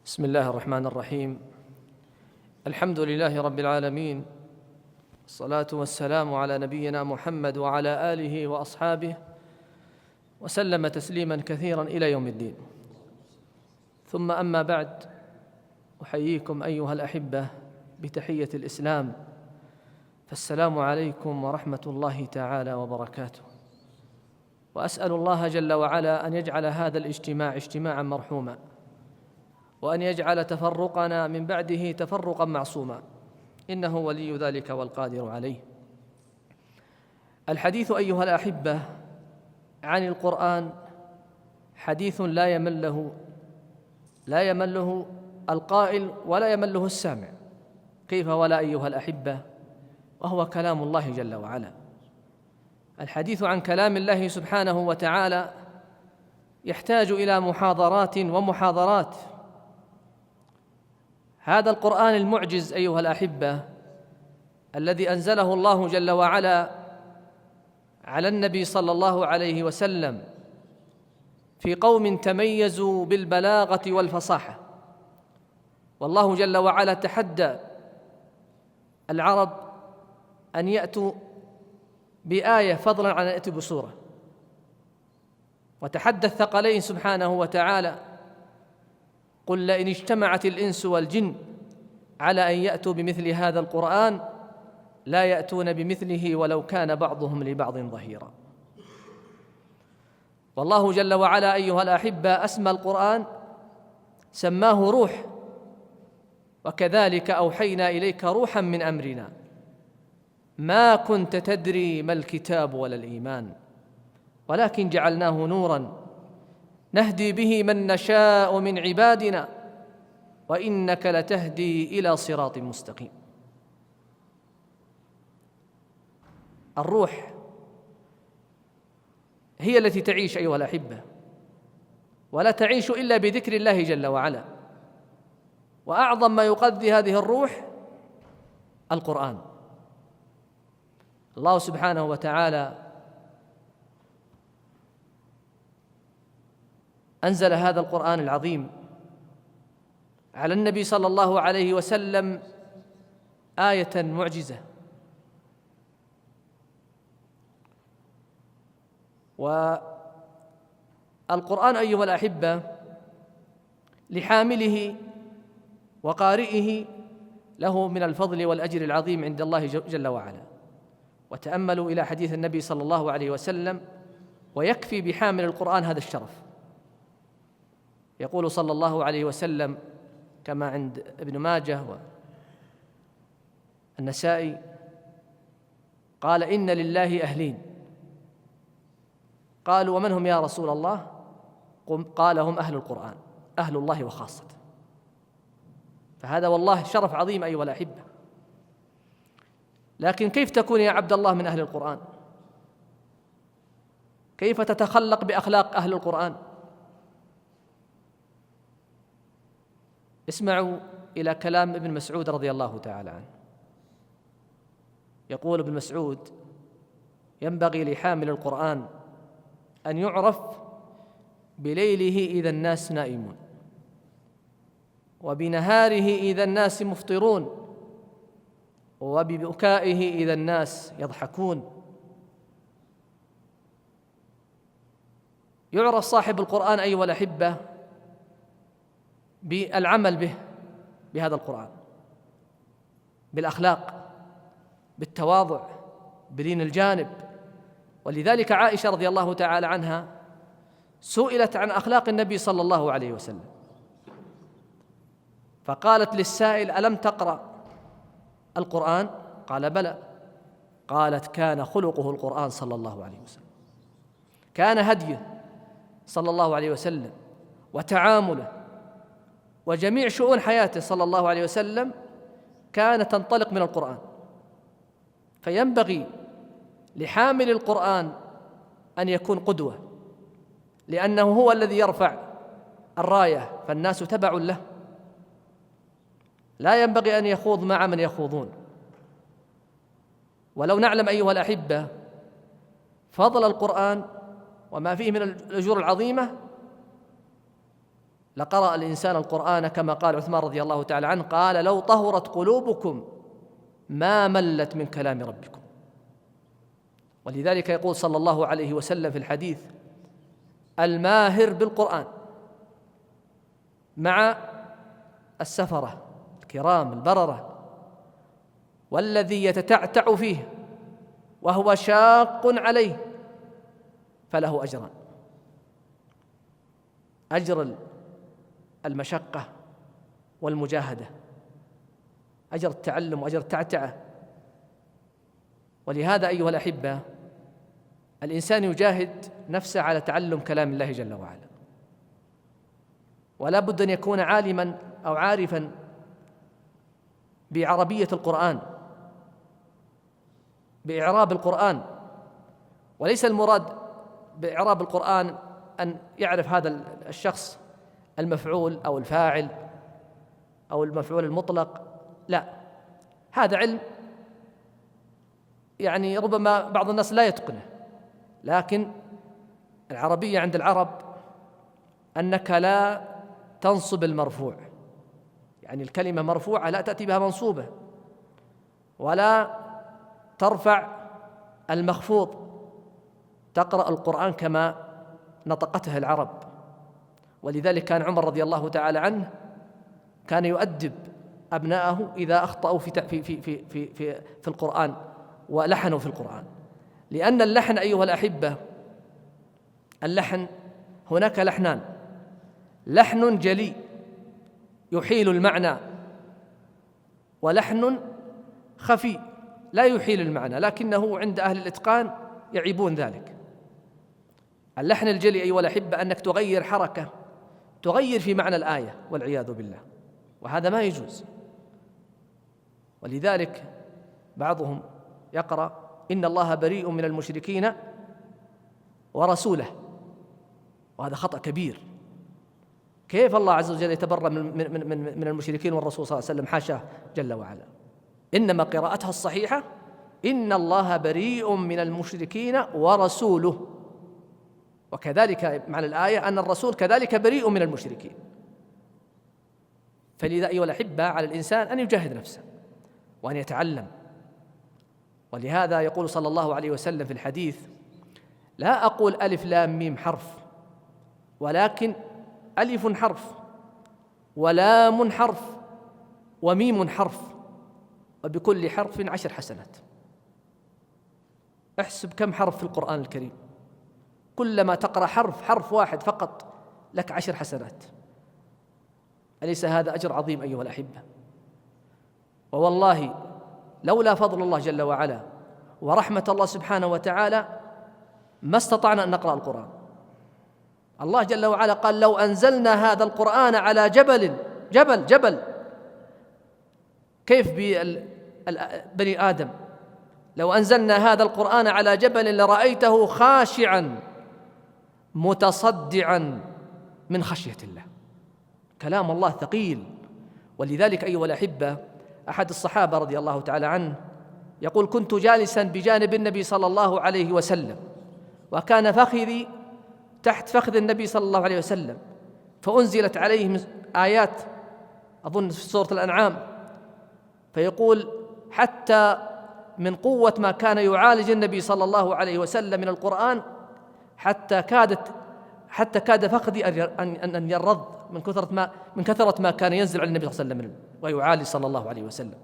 بسم الله الرحمن الرحيم. الحمد لله رب العالمين، الصلاة والسلام على نبينا محمد وعلى آله وأصحابه وسلم تسليما كثيرا إلى يوم الدين. ثم أما بعد، أحييكم أيها الأحبة بتحية الإسلام، فالسلام عليكم ورحمة الله تعالى وبركاته. وأسأل الله جل وعلا أن يجعل هذا الاجتماع اجتماعا مرحوما، وأن يجعل تفرقنا من بعده تفرقا معصوما، إنه ولي ذلك والقادر عليه. الحديث أيها الأحبة عن القرآن حديث لا يمله القائل ولا يمله السامع. كيف ولا أيها الأحبة؟ وهو كلام الله جل وعلا. الحديث عن كلام الله سبحانه وتعالى يحتاج إلى محاضرات ومحاضرات. هذا القرآن المعجز أيها الأحبة الذي أنزله الله جل وعلا على النبي صلى الله عليه وسلم في قوم تميزوا بالبلاغة والفصاحة، والله جل وعلا تحدى العرب أن يأتوا بآية فضلا عن أن يأتوا بسورة، وتحدى الثقلين سبحانه وتعالى: قل لئن اجتمعت الإنس والجن على أن يأتوا بمثل هذا القرآن لا يأتون بمثله ولو كان بعضهم لبعض ظهيرا. والله جل وعلا أيها الأحبة أسمى القرآن، سماه روح، وكذلك أوحينا إليك روحا من أمرنا ما كنت تدري ما الكتاب ولا الإيمان ولكن جعلناه نورا نهدي به من نشاء من عبادنا وإنك لتهدي إلى صراط مستقيم. الروح هي التي تعيش أيها الأحبة، ولا تعيش إلا بذكر الله جل وعلا، وأعظم ما يغذي هذه الروح القرآن. الله سبحانه وتعالى أنزل هذا القرآن العظيم على النبي صلى الله عليه وسلم آية معجزة، والقرآن أيها الأحبة لحامله وقارئه له من الفضل والأجر العظيم عند الله جل وعلا. وتأملوا إلى حديث النبي صلى الله عليه وسلم ويكفي بحامل القرآن هذا الشرف. يقول صلى الله عليه وسلم كما عند ابن ماجه والنسائي قال: إن لله أهلين. قالوا: ومن هم يا رسول الله؟ قال: هم أهل القرآن، أهل الله وخاصته. فهذا والله شرف عظيم أيها الأحبة. لكن كيف تكون يا عبد الله من أهل القرآن؟ كيف تتخلق بأخلاق أهل القرآن؟ اسمعوا إلى كلام ابن مسعود رضي الله تعالى عنه. يقول ابن مسعود: ينبغي لحامل القرآن أن يعرف بليله إذا الناس نائمون، وبنهاره إذا الناس مفطرون، وببكائه إذا الناس يضحكون. يعرف صاحب القرآن أيها الأحبة بالعمل به، بهذا القرآن، بالأخلاق، بالتواضع، بلين الجانب. ولذلك عائشة رضي الله تعالى عنها سئلت عن أخلاق النبي صلى الله عليه وسلم، فقالت للسائل: ألم تقرأ القرآن؟ قال: بلى. قالت: كان خلقه القرآن صلى الله عليه وسلم، كان هديه صلى الله عليه وسلم وتعامله وجميع شؤون حياته صلى الله عليه وسلم كانت تنطلق من القرآن. فينبغي لحامل القرآن أن يكون قدوة، لأنه هو الذي يرفع الراية فالناس تبع له. لا ينبغي أن يخوض مع من يخوضون. ولو نعلم أيها الأحبة فضل القرآن وما فيه من الأجور العظيمة لقرأ الإنسان القرآن كما قال عثمان رضي الله تعالى عنه، قال: لو طهرت قلوبكم ما ملت من كلام ربكم. ولذلك يقول صلى الله عليه وسلم في الحديث: الماهر بالقرآن مع السفرة الكرام البررة، والذي يتتعتع فيه وهو شاق عليه فله أجران: أجر المشقة والمجاهدة، أجر التعلم وأجر التعتعة. ولهذا أيها الأحبة الإنسان يجاهد نفسه على تعلم كلام الله جل وعلا، ولا بد أن يكون عالما أو عارفا بعربية القرآن، بإعراب القرآن. وليس المراد بإعراب القرآن أن يعرف هذا الشخص المفعول أو الفاعل أو المفعول المطلق، لا، هذا علم يعني ربما بعض الناس لا يتقنه. لكن العربية عند العرب أنك لا تنصب المرفوع، يعني الكلمة مرفوعة لا تأتي بها منصوبة، ولا ترفع المخفوض، تقرأ القرآن كما نطقته العرب. ولذلك كان عمر رضي الله تعالى عنه كان يؤدب أبناءه إذا أخطأوا في القرآن ولحنوا في القرآن، لأن اللحن أيها الأحبة، اللحن هناك لحنان: لحن جلي يحيل المعنى، ولحن خفي لا يحيل المعنى لكنه عند أهل الإتقان يعيبون ذلك. اللحن الجلي أيها الأحبة أنك تغير حركة تغير في معنى الآية والعياذ بالله، وهذا ما يجوز. ولذلك بعضهم يقرأ: إن الله بريء من المشركين ورسوله، وهذا خطأ كبير. كيف الله عز وجل يتبرأ من المشركين والرسول صلى الله عليه وسلم؟ حاشاه جل وعلا. إنما قراءتها الصحيحة: إن الله بريء من المشركين ورسوله. وكذلك معنى الآية أن الرسول كذلك بريء من المشركين. فلذا أيها الأحبة على الإنسان أن يجاهد نفسه وأن يتعلم. ولهذا يقول صلى الله عليه وسلم في الحديث: لا أقول ألف لام ميم حرف، ولكن ألف حرف ولام حرف وميم حرف، وبكل حرف 10 حسنات. احسب كم حرف في القرآن الكريم، كلما تقرأ حرف واحد فقط لك 10 حسنات. أليس هذا أجر عظيم أيها الأحبة؟ ووالله لولا فضل الله جل وعلا ورحمة الله سبحانه وتعالى ما استطعنا أن نقرأ القرآن. الله جل وعلا قال: لو أنزلنا هذا القرآن على جبل كيف بني آدم، لو أنزلنا هذا القرآن على جبل لرأيته خاشعا متصدعا من خشية الله. كلام الله ثقيل. ولذلك أيها الأحبة أحد الصحابة رضي الله تعالى عنه يقول: كنت جالسا بجانب النبي صلى الله عليه وسلم، وكان فخذي تحت فخذ النبي صلى الله عليه وسلم، فأنزلت عليهم آيات أظن في سورة الأنعام، فيقول: حتى من قوة ما كان يعالج النبي صلى الله عليه وسلم من القرآن حتى كاد فخذي أن يرض من كثرة ما كان ينزل على النبي صلى الله عليه وسلم ويعالج صلى الله عليه وسلم.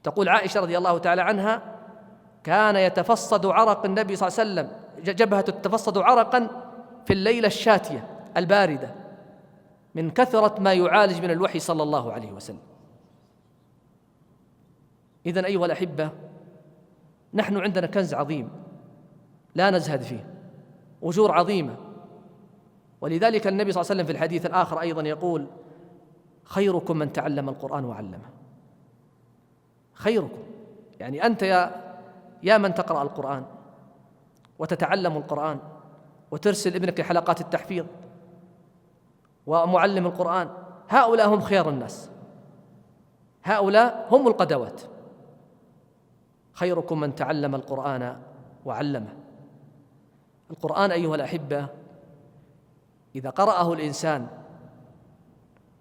تقول عائشة رضي الله تعالى عنها: كان يتفصد عرق النبي صلى الله عليه وسلم، جبهته تتفصد عرقا في الليلة الشاتية الباردة من كثرة ما يعالج من الوحي صلى الله عليه وسلم. إذن أيها الأحبة نحن عندنا كنز عظيم لا نزهد فيه، أجور عظيمة. ولذلك النبي صلى الله عليه وسلم في الحديث الآخر أيضا يقول: خيركم من تعلم القرآن وعلمه. خيركم يعني أنت يا من تقرأ القرآن وتتعلم القرآن وترسل ابنك لحلقات التحفيظ ومعلم القرآن، هؤلاء هم خيار الناس، هؤلاء هم القدوات. خيركم من تعلم القرآن وعلمه. القرآن أيها الأحبة إذا قرأه الإنسان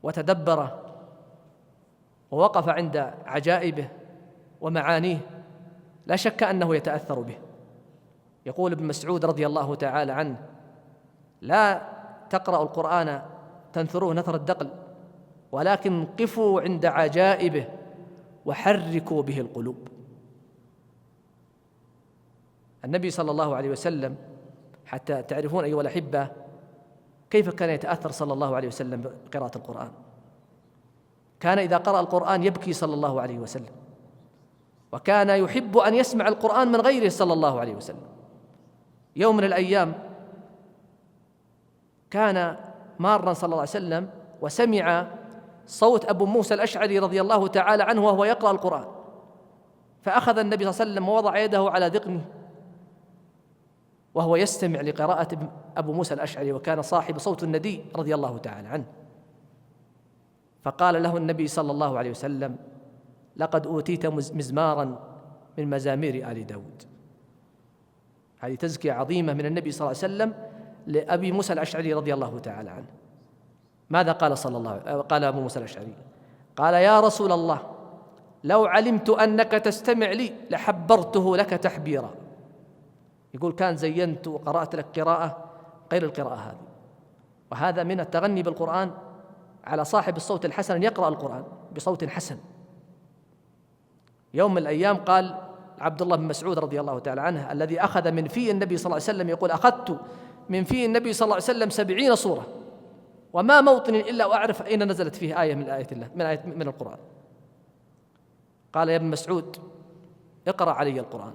وتدبره ووقف عند عجائبه ومعانيه لا شك أنه يتأثر به. يقول ابن مسعود رضي الله تعالى عنه: لا تقرأوا القرآن تنثروه نثر الدقل، ولكن قفوا عند عجائبه وحركوا به القلوب. النبي صلى الله عليه وسلم، حتى تعرفون أيها الأحبة كيف كان يتأثر صلى الله عليه وسلم بقراءة القرآن. كان إذا قرأ القرآن يبكي صلى الله عليه وسلم، وكان يحب أن يسمع القرآن من غيره صلى الله عليه وسلم. يوم من الأيام كان مارا صلى الله عليه وسلم وسمع صوت أبو موسى الأشعري رضي الله تعالى عنه وهو يقرأ القرآن، فأخذ النبي صلى الله عليه وسلم ووضع يده على ذقنه وهو يستمع لقراءة أبو موسى الأشعري، وكان صاحب صوت الندي رضي الله تعالى عنه. فقال له النبي صلى الله عليه وسلم: لقد أوتيت مزمارا من مزامير آل داود. هذه تزكية عظيمة من النبي صلى الله عليه وسلم لأبي موسى الأشعري رضي الله تعالى عنه. ماذا قال قال أبو موسى الأشعري؟ قال: يا رسول الله، لو علمت أنك تستمع لي لحبرته لك تحبيرا. يقول كان زينت وقرأت لك قراءة غير القراءة هذه. وهذا من التغني بالقرآن على صاحب الصوت الحسن أن يقرأ القرآن بصوت حسن. يوم من الأيام قال عبد الله بن مسعود رضي الله تعالى عنه الذي أخذ من في النبي صلى الله عليه وسلم، يقول: أخذت من في النبي صلى الله عليه وسلم 70 صورة، وما موطن إلا وأعرف أين نزلت فيه آية من آيات الله، من القرآن. قال: يا ابن مسعود، اقرأ علي القرآن.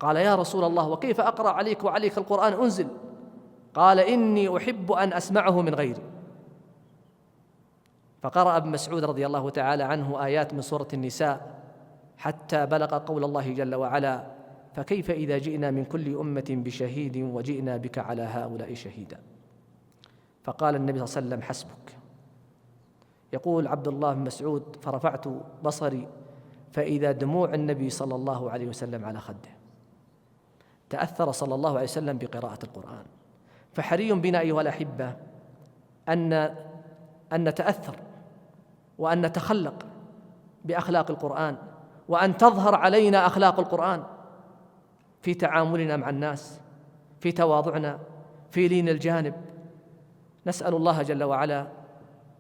قال: يا رسول الله، وكيف أقرأ عليك وعليك القرآن أنزل؟ قال: إني أحب أن أسمعه من غيري. فقرأ ابن مسعود رضي الله تعالى عنه آيات من سورة النساء حتى بلغ قول الله جل وعلا: فكيف إذا جئنا من كل أمة بشهيد وجئنا بك على هؤلاء شهيدا. فقال النبي صلى الله عليه وسلم: حسبك. يقول عبد الله بن مسعود: فرفعت بصري فإذا دموع النبي صلى الله عليه وسلم على خده. تأثر صلى الله عليه وسلم بقراءة القرآن. فحري بنا أيها الأحبة أن نتأثر وأن نتخلق بأخلاق القرآن، وأن تظهر علينا أخلاق القرآن في تعاملنا مع الناس، في تواضعنا، في لين الجانب. نسأل الله جل وعلا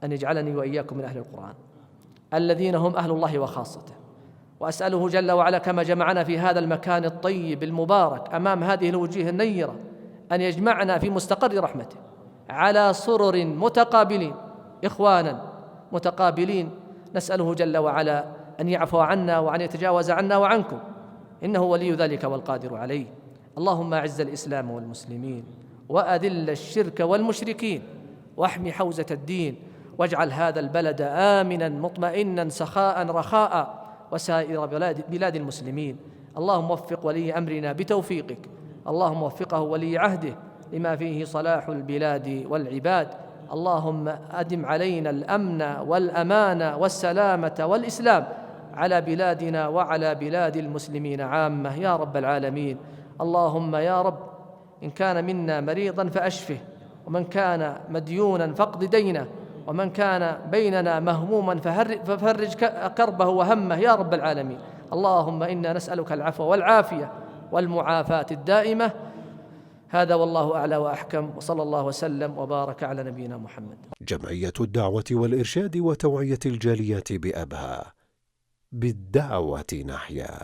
أن يجعلني وإياكم من أهل القرآن الذين هم أهل الله وخاصته، وأسأله جل وعلا كما جمعنا في هذا المكان الطيب المبارك أمام هذه الوجوه النيرة أن يجمعنا في مستقر رحمته على سرر متقابلين، إخوانا متقابلين. نسأله جل وعلا أن يعفو عنا وأن يتجاوز عنا وعنكم، إنه ولي ذلك والقادر عليه. اللهم أعز الإسلام والمسلمين، وأذل الشرك والمشركين، واحمي حوزة الدين، واجعل هذا البلد آمنا مطمئنا سخاء رخاء، وسائر بلاد المسلمين. اللهم وفق ولي أمرنا بتوفيقك، اللهم وفقه ولي عهده لما فيه صلاح البلاد والعباد. اللهم أدم علينا الأمن والأمان والسلامة والإسلام على بلادنا وعلى بلاد المسلمين عامة يا رب العالمين. اللهم يا رب إن كان منا مريضا فأشفه، ومن كان مديونا فاقض دينه، ومن كان بيننا مهموما ففرج كربه وهمه يا رب العالمين. اللهم إنا نسألك العفو والعافية والمعافاة الدائمة. هذا والله أعلى وأحكم، وصلى الله وسلم وبارك على نبينا محمد. جمعية الدعوة والإرشاد وتوعية الجاليات بأبها، بالدعوة نحيا.